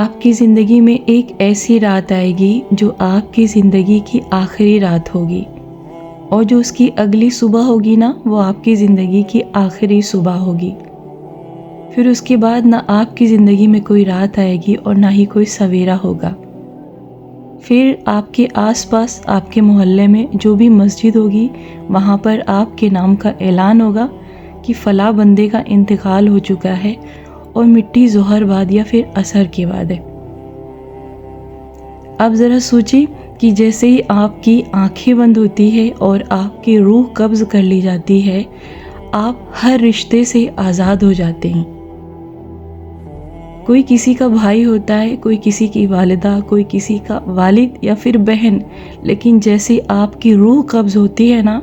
آپ کی زندگی میں ایک ایسی رات آئے گی جو آپ کی زندگی کی آخری رات ہوگی، اور جو اس کی اگلی صبح ہوگی نا، وہ آپ کی زندگی کی آخری صبح ہوگی۔ پھر اس کے بعد نہ آپ کی زندگی میں کوئی رات آئے گی اور نہ ہی کوئی سویرا ہوگا۔ پھر آپ کے آس پاس، آپ کے محلے میں جو بھی مسجد ہوگی، وہاں پر آپ کے نام کا اعلان ہوگا کہ فلاں بندے کا انتقال ہو چکا ہے، اور مٹی ظہر بعد یا پھر عصر کے بعد ہے۔ اب ذرا سوچیں کہ جیسے ہی آپ کی آنکھیں بند ہوتی ہے اور آپ کی روح قبض کر لی جاتی ہے، آپ ہر رشتے سے آزاد ہو جاتے ہیں۔ کوئی کسی کا بھائی ہوتا ہے، کوئی کسی کی والدہ، کوئی کسی کا والد یا پھر بہن، لیکن جیسے آپ کی روح قبض ہوتی ہے نا،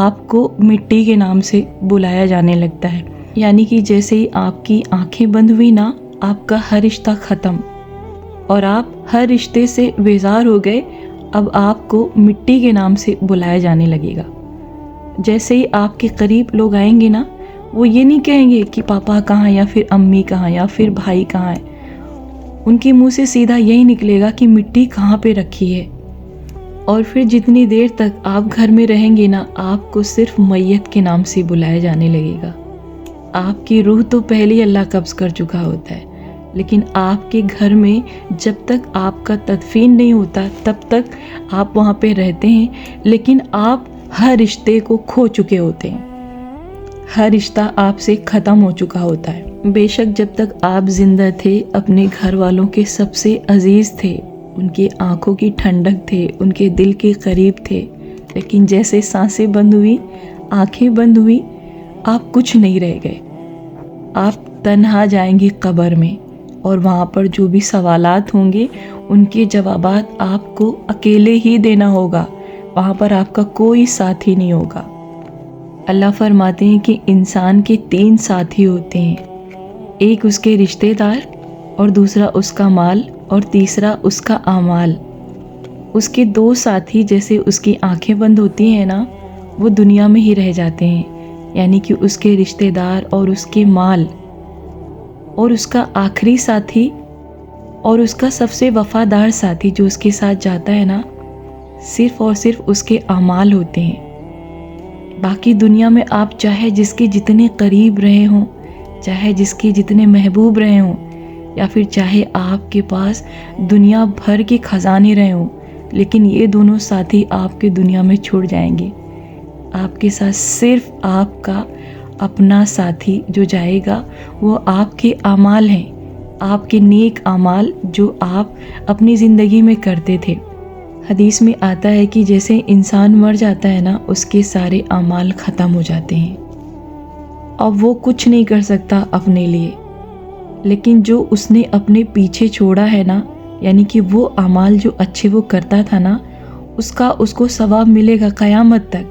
آپ کو مٹی کے نام سے بلایا جانے لگتا ہے۔ یعنی کہ جیسے ہی آپ کی آنکھیں بند ہوئی نا، آپ کا ہر رشتہ ختم، اور آپ ہر رشتے سے بیزار ہو گئے۔ اب آپ کو مٹی کے نام سے بلایا جانے لگے گا۔ جیسے ہی آپ کے قریب لوگ آئیں گے نا، وہ یہ نہیں کہیں گے کہ پاپا کہاں یا پھر امی کہاں یا پھر بھائی کہاں ہے۔ ان کے منہ سے سیدھا یہی نکلے گا کہ مٹی کہاں پہ رکھی ہے۔ اور پھر جتنی دیر تک آپ گھر میں رہیں گے نا، آپ کو صرف میت کے نام سے بلایا جانے لگے گا۔ آپ کی روح تو پہلے ہی اللہ قبض کر چکا ہوتا ہے، لیکن آپ کے گھر میں جب تک آپ کا تدفین نہیں ہوتا تب تک آپ وہاں پہ رہتے ہیں، لیکن آپ ہر رشتے کو کھو چکے ہوتے ہیں۔ ہر رشتہ آپ سے ختم ہو چکا ہوتا ہے۔ بے شک جب تک آپ زندہ تھے، اپنے گھر والوں کے سب سے عزیز تھے، ان کے آنکھوں کی ٹھنڈک تھے، ان کے دل کے قریب تھے، لیکن جیسے سانسیں بند ہوئی، آنکھیں بند ہوئی، آپ کچھ نہیں رہ گئے۔ آپ تنہا جائیں گے قبر میں، اور وہاں پر جو بھی سوالات ہوں گے ان کے جوابات آپ کو اکیلے ہی دینا ہوگا۔ وہاں پر آپ کا کوئی ساتھی نہیں ہوگا۔ اللہ فرماتے ہیں کہ انسان کے 3 ساتھی ہوتے ہیں، ایک اس کے رشتہ دار، اور دوسرا اس کا مال، اور تیسرا اس کا اعمال۔ اس کے 2 ساتھی جیسے اس کی آنکھیں بند ہوتی ہیں نا، وہ دنیا میں ہی رہ جاتے ہیں، یعنی کہ اس کے رشتہ دار اور اس کے مال، اور اس کا آخری ساتھی اور اس کا سب سے وفادار ساتھی جو اس کے ساتھ جاتا ہے نا، صرف اور صرف اس کے اعمال ہوتے ہیں۔ باقی دنیا میں آپ چاہے جس کے جتنے قریب رہے ہوں، چاہے جس کے جتنے محبوب رہے ہوں، یا پھر چاہے آپ کے پاس دنیا بھر کے خزانے رہے ہوں، لیکن یہ دونوں ساتھی آپ کے دنیا میں چھوڑ جائیں گے۔ آپ کے ساتھ صرف آپ کا اپنا ساتھی جو جائے گا، وہ آپ کے اعمال ہیں، آپ کے نیک اعمال جو آپ اپنی زندگی میں کرتے تھے۔ حدیث میں آتا ہے کہ جیسے انسان مر جاتا ہے نا، اس کے سارے اعمال ختم ہو جاتے ہیں، اب وہ کچھ نہیں کر سکتا اپنے لیے، لیکن جو اس نے اپنے پیچھے چھوڑا ہے نا، یعنی کہ وہ اعمال جو اچھے وہ کرتا تھا نا، اس کا اس کو ثواب ملے گا قیامت تک۔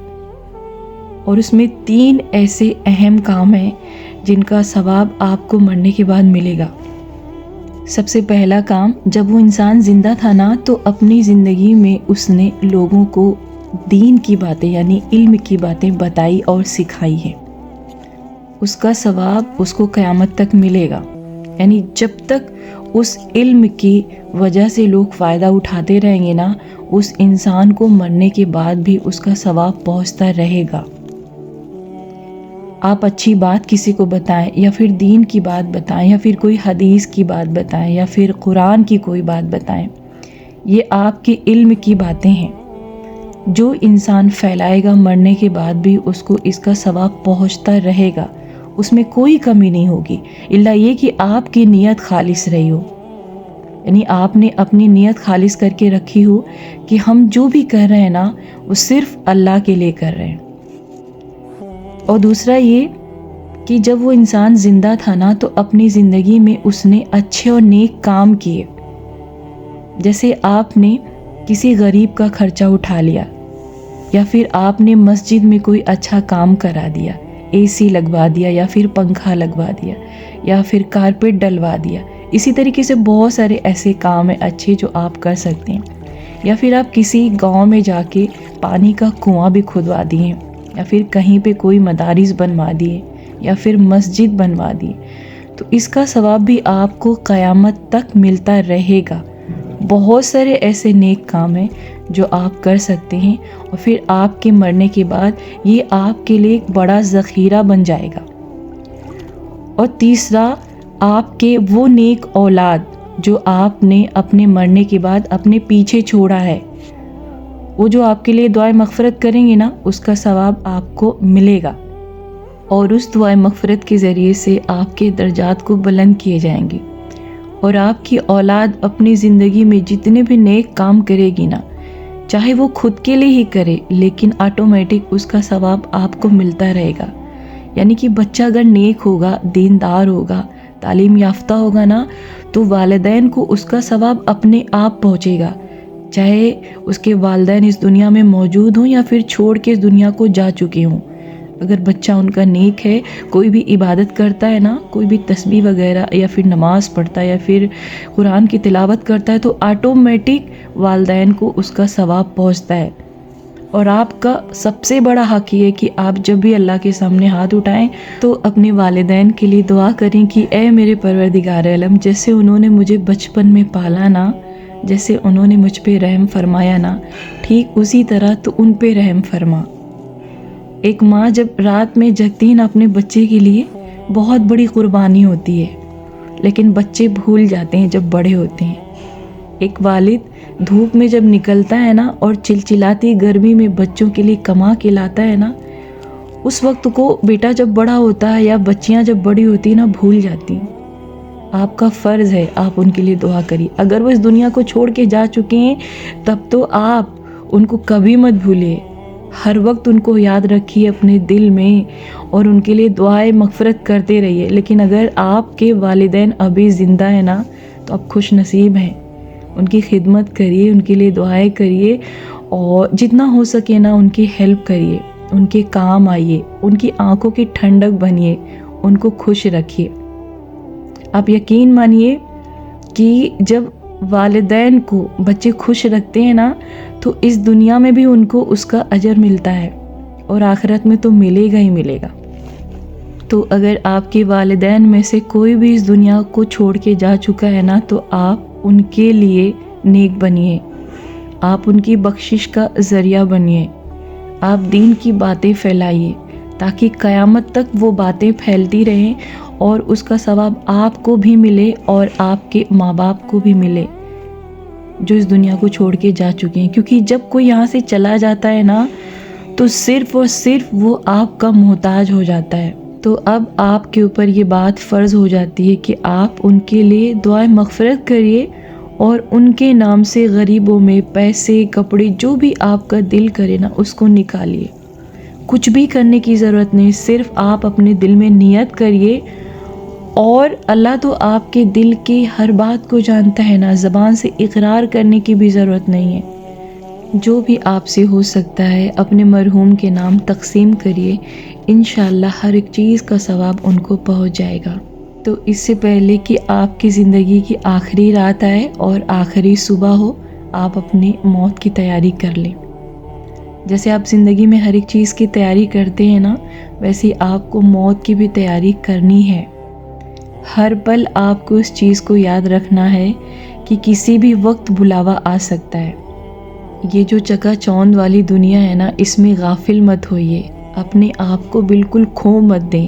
اور اس میں 3 ایسے اہم کام ہیں جن کا ثواب آپ کو مرنے کے بعد ملے گا۔ سب سے پہلا کام، جب وہ انسان زندہ تھا نا، تو اپنی زندگی میں اس نے لوگوں کو دین کی باتیں یعنی علم کی باتیں بتائی اور سکھائی ہیں۔ اس کا ثواب اس کو قیامت تک ملے گا۔ یعنی جب تک اس علم کی وجہ سے لوگ فائدہ اٹھاتے رہیں گے نا، اس انسان کو مرنے کے بعد بھی اس کا ثواب پہنچتا رہے گا۔ آپ اچھی بات کسی کو بتائیں، یا پھر دین کی بات بتائیں، یا پھر کوئی حدیث کی بات بتائیں، یا پھر قرآن کی کوئی بات بتائیں، یہ آپ کے علم کی باتیں ہیں۔ جو انسان پھیلائے گا، مرنے کے بعد بھی اس کو اس کا ثواب پہنچتا رہے گا، اس میں کوئی کمی نہیں ہوگی، الا یہ کہ آپ کی نیت خالص رہی ہو۔ یعنی آپ نے اپنی نیت خالص کر کے رکھی ہو کہ ہم جو بھی کر رہے ہیں نا، وہ صرف اللہ کے لیے کر رہے ہیں۔ اور دوسرا یہ کہ جب وہ انسان زندہ تھا نا، تو اپنی زندگی میں اس نے اچھے اور نیک کام کیے۔ جیسے آپ نے کسی غریب کا خرچہ اٹھا لیا، یا پھر آپ نے مسجد میں کوئی اچھا کام کرا دیا، اے سی لگوا دیا، یا پھر پنکھا لگوا دیا، یا پھر کارپیٹ ڈلوا دیا۔ اسی طریقے سے بہت سارے ایسے کام ہیں اچھے جو آپ کر سکتے ہیں۔ یا پھر آپ کسی گاؤں میں جا کے پانی کا کنواں بھی کھدوا دیے، یا پھر کہیں پہ کوئی مدارس بنوا دیے، یا پھر مسجد بنوا دی۔ تو اس کا ثواب بھی آپ کو قیامت تک ملتا رہے گا۔ بہت سارے ایسے نیک کام ہیں جو آپ کر سکتے ہیں، اور پھر آپ کے مرنے کے بعد یہ آپ کے لیے ایک بڑا ذخیرہ بن جائے گا۔ اور تیسرا، آپ کے وہ نیک اولاد جو آپ نے اپنے مرنے کے بعد اپنے پیچھے چھوڑا ہے، وہ جو آپ کے لیے دعائیں مغفرت کریں گے نا، اس کا ثواب آپ کو ملے گا، اور اس دعائیں مغفرت کے ذریعے سے آپ کے درجات کو بلند کیے جائیں گے۔ اور آپ کی اولاد اپنی زندگی میں جتنے بھی نیک کام کرے گی نا، چاہے وہ خود کے لیے ہی کرے، لیکن آٹومیٹک اس کا ثواب آپ کو ملتا رہے گا۔ یعنی کہ بچہ اگر نیک ہوگا، دیندار ہوگا، تعلیم یافتہ ہوگا نا، تو والدین کو اس کا ثواب اپنے آپ پہنچے گا، چاہے اس کے والدین اس دنیا میں موجود ہوں یا پھر چھوڑ کے اس دنیا کو جا چکے ہوں۔ اگر بچہ ان کا نیک ہے، کوئی بھی عبادت کرتا ہے نا، کوئی بھی تسبیح وغیرہ یا پھر نماز پڑھتا ہے یا پھر قرآن کی تلاوت کرتا ہے، تو آٹومیٹک والدین کو اس کا ثواب پہنچتا ہے۔ اور آپ کا سب سے بڑا حق یہ ہے کہ آپ جب بھی اللہ کے سامنے ہاتھ اٹھائیں تو اپنے والدین کے لیے دعا کریں کہ اے میرے پروردگار عالم، جیسے انہوں نے مجھے بچپن میں پالا نا، جیسے انہوں نے مجھ پہ رحم فرمایا نا، ٹھیک اسی طرح تو ان پہ رحم فرما۔ ایک ماں جب رات میں جگتی ہے نا اپنے بچے کے لیے، بہت بڑی قربانی ہوتی ہے، لیکن بچے بھول جاتے ہیں جب بڑے ہوتے ہیں۔ ایک والد دھوپ میں جب نکلتا ہے نا اور چلچلاتی گرمی میں بچوں کے لیے کما کے لاتا ہے نا، اس وقت کو بیٹا جب بڑا ہوتا ہے یا بچیاں جب بڑی ہوتی ہیں نا، بھول جاتی ہیں۔ آپ کا فرض ہے آپ ان کے لیے دعا کریے۔ اگر وہ اس دنیا کو چھوڑ کے جا چکے ہیں تب تو آپ ان کو کبھی مت بھولے، ہر وقت ان کو یاد رکھیے اپنے دل میں اور ان کے لیے دعائیں مغفرت کرتے رہیے۔ لیکن اگر آپ کے والدین ابھی زندہ ہیں نا، تو آپ خوش نصیب ہیں، ان کی خدمت کریے، ان کے لیے دعائیں کریے، اور جتنا ہو سکے نا ان کی ہیلپ کریے، ان کے کام آئیے، ان کی آنکھوں کی ٹھنڈک بنیے، ان کو خوش رکھیے۔ آپ یقین مانیے کہ جب والدین کو بچے خوش رکھتے ہیں نا، تو اس دنیا میں بھی ان کو اس کا اجر ملتا ہے، اور آخرت میں تو ملے گا ہی ملے گا۔ تو اگر آپ کے والدین میں سے کوئی بھی اس دنیا کو چھوڑ کے جا چکا ہے نا، تو آپ ان کے لیے نیک بنیے، آپ ان کی بخشش کا ذریعہ بنیے، آپ دین کی باتیں پھیلائیے، تاکہ قیامت تک وہ باتیں پھیلتی رہیں اور اس کا ثواب آپ کو بھی ملے اور آپ کے ماں باپ کو بھی ملے جو اس دنیا کو چھوڑ کے جا چکے ہیں۔ کیونکہ جب کوئی یہاں سے چلا جاتا ہے نا، تو صرف اور صرف وہ آپ کا محتاج ہو جاتا ہے۔ تو اب آپ کے اوپر یہ بات فرض ہو جاتی ہے کہ آپ ان کے لیے دعائیں مغفرت کریے، اور ان کے نام سے غریبوں میں پیسے، کپڑے، جو بھی آپ کا دل کرے نا اس کو نکالیے۔ کچھ بھی کرنے کی ضرورت نہیں، صرف آپ اپنے دل میں نیت کریے، اور اللہ تو آپ کے دل کی ہر بات کو جانتا ہے نا، زبان سے اقرار کرنے کی بھی ضرورت نہیں ہے۔ جو بھی آپ سے ہو سکتا ہے اپنے مرحوم کے نام تقسیم کریے، انشاءاللہ ہر ایک چیز کا ثواب ان کو پہنچ جائے گا۔ تو اس سے پہلے کہ آپ کی زندگی کی آخری رات آئے اور آخری صبح ہو، آپ اپنی موت کی تیاری کر لیں۔ جیسے آپ زندگی میں ہر ایک چیز کی تیاری کرتے ہیں نا، ویسے ہی آپ کو موت کی بھی تیاری کرنی ہے۔ ہر پل آپ کو اس چیز کو یاد رکھنا ہے کہ کسی بھی وقت بلاوا آ سکتا ہے۔ یہ جو چکا چوند والی دنیا ہے نا، اس میں غافل مت ہوئیے، اپنے آپ کو بالکل کھو مت دیں،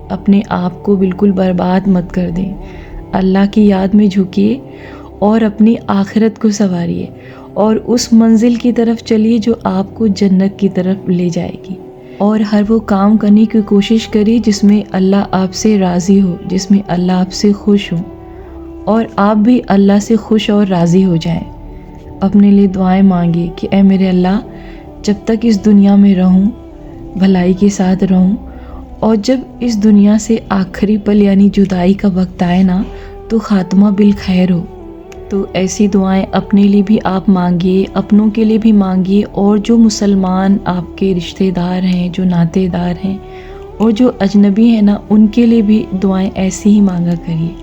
اپنے آپ کو بالکل برباد مت کر دیں۔ اللہ کی یاد میں جھکیے اور اپنی آخرت کو سنواریے، اور اس منزل کی طرف چلیے جو آپ کو جنت کی طرف لے جائے گی۔ اور ہر وہ کام کرنے کی کوشش کریے جس میں اللہ آپ سے راضی ہو، جس میں اللہ آپ سے خوش ہو، اور آپ بھی اللہ سے خوش اور راضی ہو جائیں۔ اپنے لیے دعائیں مانگیے کہ اے میرے اللہ، جب تک اس دنیا میں رہوں بھلائی کے ساتھ رہوں، اور جب اس دنیا سے آخری پل یعنی جدائی کا وقت آئے نا، تو خاتمہ بالخیر ہو۔ تو ایسی دعائیں اپنے لیے بھی آپ مانگیے، اپنوں کے لیے بھی مانگیے، اور جو مسلمان آپ کے رشتہ دار ہیں، جو ناتے دار ہیں، اور جو اجنبی ہیں نا، ان کے لیے بھی دعائیں ایسی ہی مانگا کریے۔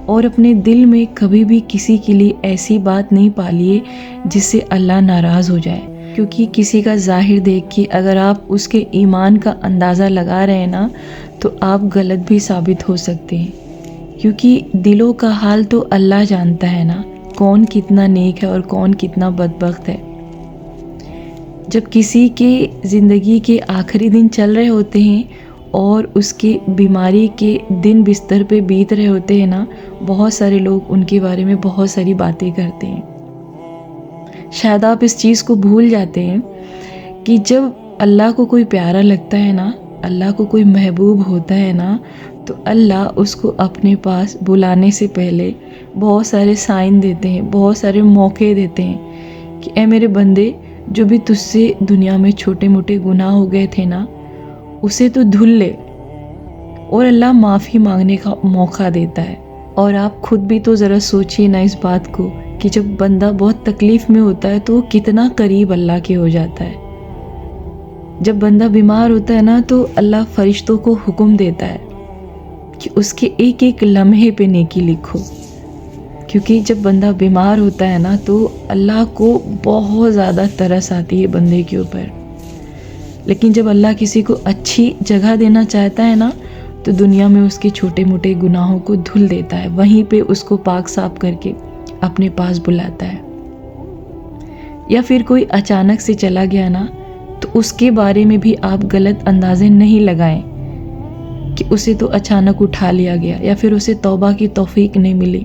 اور اپنے دل میں کبھی بھی کسی کے لیے ایسی بات نہیں پالیے جس سے اللہ ناراض ہو جائے، کیونکہ کسی کا ظاہر دیکھ کے اگر آپ اس کے ایمان کا اندازہ لگا رہے ہیں نا، تو آپ غلط بھی ثابت ہو سکتے ہیں۔ کیونکہ دلوں کا حال تو اللہ جانتا ہے نا، کون کتنا نیک ہے اور کون کتنا بدبخت ہے۔ جب کسی کے زندگی کے آخری دن چل رہے ہوتے ہیں اور اس کے بیماری کے دن بستر پہ بیت رہے ہوتے ہیں نا، بہت سارے لوگ ان کے بارے میں بہت ساری باتیں کرتے ہیں۔ شاید آپ اس چیز کو بھول جاتے ہیں کہ جب اللہ کو کوئی پیارا لگتا ہے نا، اللہ کو کوئی محبوب ہوتا ہے نا، تو اللہ اس کو اپنے پاس بلانے سے پہلے بہت سارے سائن دیتے ہیں، بہت سارے موقع دیتے ہیں کہ اے میرے بندے، جو بھی تجھ سے دنیا میں چھوٹے موٹے گناہ ہو گئے تھے نا، اسے تو دھل لے۔ اور اللہ معافی مانگنے کا موقع دیتا ہے۔ اور آپ خود بھی تو ذرا سوچیے نا اس بات کو کہ جب بندہ بہت تکلیف میں ہوتا ہے تو وہ کتنا قریب اللہ کے ہو جاتا ہے۔ جب بندہ بیمار ہوتا ہے نا تو اللہ فرشتوں کو حکم دیتا ہے کہ اس کے ایک ایک لمحے پہ نیکی لکھو، کیونکہ جب بندہ بیمار ہوتا ہے نا تو اللہ کو بہت زیادہ ترس آتی ہے بندے کے اوپر۔ لیکن جب اللہ کسی کو اچھی جگہ دینا چاہتا ہے نا تو دنیا میں اس کے چھوٹے موٹے گناہوں کو دھل دیتا ہے، وہیں پہ اس کو پاک صاف کر کے اپنے پاس بلاتا ہے۔ یا پھر کوئی اچانک سے چلا گیا نا تو اس کے بارے میں بھی آپ غلط اندازے نہیں لگائیں کہ اسے تو اچانک اٹھا لیا گیا یا پھر اسے توبہ کی توفیق نہیں ملی۔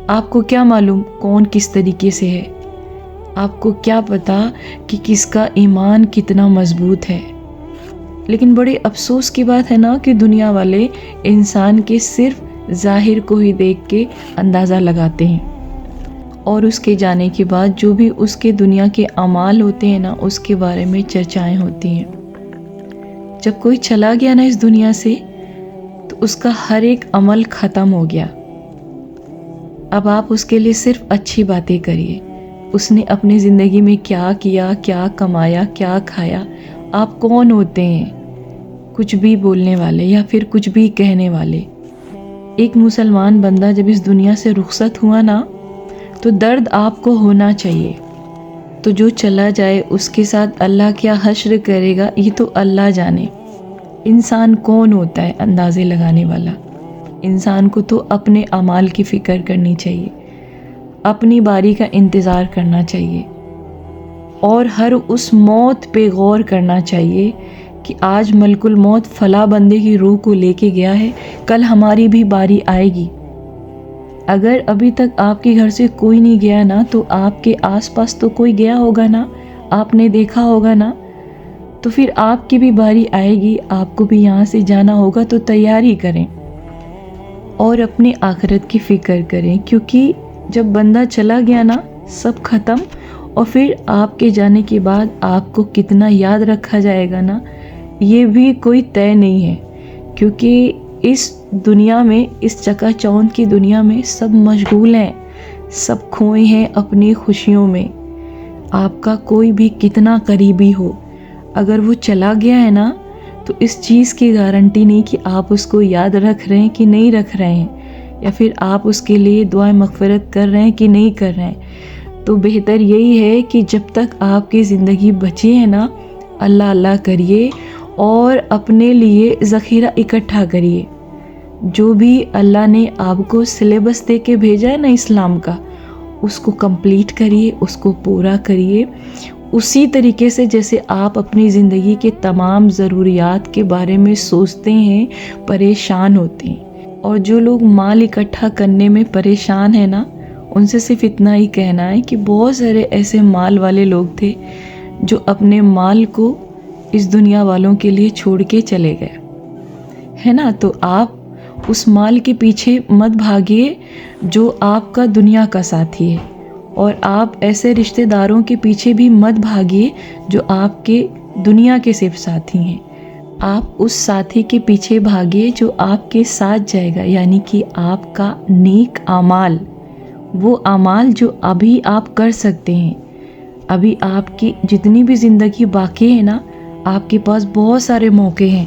آپ کو کیا معلوم کون کس طریقے سے ہے؟ آپ کو کیا پتا کہ کس کا ایمان کتنا مضبوط ہے؟ لیکن بڑے افسوس کی بات ہے نا کہ دنیا والے انسان کے صرف ظاہر کو ہی دیکھ کے اندازہ لگاتے ہیں، اور اس کے جانے کے بعد جو بھی اس کے دنیا کے اعمال ہوتے ہیں نا اس کے بارے میں چرچائیں ہوتی ہیں۔ جب کوئی چلا گیا نا اس دنیا سے تو اس کا ہر ایک عمل ختم ہو گیا۔ اب آپ اس کے لیے صرف اچھی باتیں کریے، اس نے اپنی زندگی میں کیا کیا، کیا کمایا، کیا کھایا، آپ کون ہوتے ہیں کچھ بھی بولنے والے یا پھر کچھ بھی کہنے والے۔ ایک مسلمان بندہ جب اس دنیا سے رخصت ہوا نا تو درد آپ کو ہونا چاہیے۔ تو جو چلا جائے اس کے ساتھ اللہ کیا حشر کرے گا یہ تو اللہ جانے۔ انسان کون ہوتا ہے اندازے لگانے والا؟ انسان کو تو اپنے اعمال کی فکر کرنی چاہیے، اپنی باری کا انتظار کرنا چاہیے، اور ہر اس موت پہ غور کرنا چاہیے کہ آج ملک الموت فلاں بندے کی روح کو لے کے گیا ہے، کل ہماری بھی باری آئے گی۔ اگر ابھی تک آپ کے گھر سے کوئی نہیں گیا نا تو آپ کے آس پاس تو کوئی گیا ہوگا نا، آپ نے دیکھا ہوگا نا، تو پھر آپ کی بھی باری آئے گی، آپ کو بھی یہاں سے جانا ہوگا۔ تو تیاری کریں اور اپنی آخرت کی فکر کریں، کیونکہ جب بندہ چلا گیا نا سب ختم، اور پھر آپ کے جانے کے بعد آپ کو کتنا یاد رکھا جائے گا نا یہ بھی کوئی طے نہیں ہے، کیونکہ اس دنیا میں، اس چکا چوند کی دنیا میں سب مشغول ہیں، سب کھوئے ہیں اپنی خوشیوں میں۔ آپ کا کوئی بھی کتنا قریبی ہو، اگر وہ چلا گیا ہے نا تو اس چیز کی گارنٹی نہیں کہ آپ اس کو یاد رکھ رہے ہیں کہ نہیں رکھ رہے ہیں، یا پھر آپ اس کے لیے دعائیں مغفرت کر رہے ہیں کہ نہیں کر رہے ہیں۔ تو بہتر یہی ہے کہ جب تک آپ کی زندگی بچی ہے نا اللہ اللہ کریے اور اپنے لیے ذخیرہ اکٹھا کریے۔ جو بھی اللہ نے آپ کو سلیبس دے کے بھیجا ہے نا اسلام کا، اس کو کمپلیٹ کریے، اس کو پورا کریے، اسی طریقے سے جیسے آپ اپنی زندگی کے تمام ضروریات کے بارے میں سوچتے ہیں، پریشان ہوتے ہیں۔ اور جو لوگ مال اکٹھا کرنے میں پریشان ہیں نا ان سے صرف اتنا ہی کہنا ہے کہ بہت سارے ایسے مال والے لوگ تھے جو اپنے مال کو اس دنیا والوں کے لیے چھوڑ کے چلے گئے، ہے نا۔ تو آپ اس مال کے پیچھے مت بھاگیے جو آپ کا دنیا کا ساتھی ہے، اور آپ ایسے رشتہ داروں کے پیچھے بھی مت بھاگیے جو آپ کے دنیا کے صرف ساتھی ہیں۔ آپ اس ساتھی کے پیچھے بھاگیے جو آپ کے ساتھ جائے گا، یعنی کہ آپ کا نیک اعمال، وہ اعمال جو ابھی آپ کر سکتے ہیں۔ ابھی آپ کی جتنی بھی زندگی باقی ہے نا آپ کے پاس بہت سارے موقع ہیں،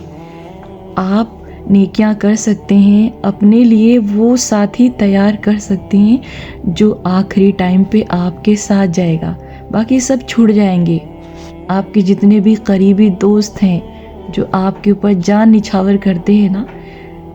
آپ نیکیاں کر سکتے ہیں، اپنے لیے وہ ساتھی تیار کر سکتے ہیں جو آخری ٹائم پہ آپ کے ساتھ جائے گا۔ باقی سب چھوڑ جائیں گے۔ آپ کے جتنے بھی قریبی دوست ہیں جو آپ کے اوپر جان نچھاور کرتے ہیں نا،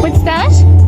What's that?